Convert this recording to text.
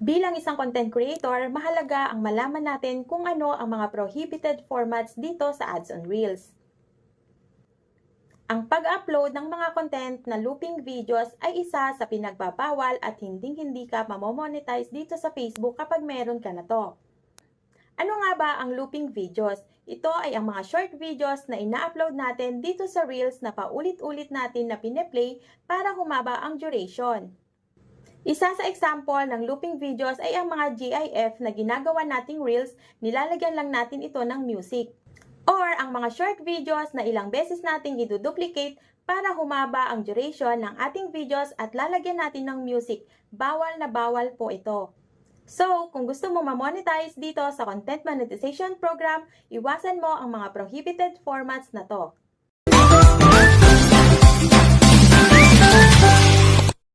Bilang isang content creator, mahalaga ang malaman natin kung ano ang mga prohibited formats dito sa Ads on Reels. Ang pag-upload ng mga content na looping videos ay isa sa pinagbabawal at hinding-hindi ka mamomonetize dito sa Facebook kapag meron ka na to. Ano nga ba ang looping videos? Ito ay ang mga short videos na ina-upload natin dito sa Reels na paulit-ulit natin na pineplay para humaba ang duration. Isa sa example ng looping videos ay ang mga GIF na ginagawa nating Reels, nilalagyan lang natin ito ng music. Or ang mga short videos na ilang beses nating iduduplicate para humaba ang duration ng ating videos at lalagyan natin ng music. Bawal na bawal po ito. So, kung gusto mo ma-monetize dito sa Content Monetization Program, iwasan mo ang mga prohibited formats na to.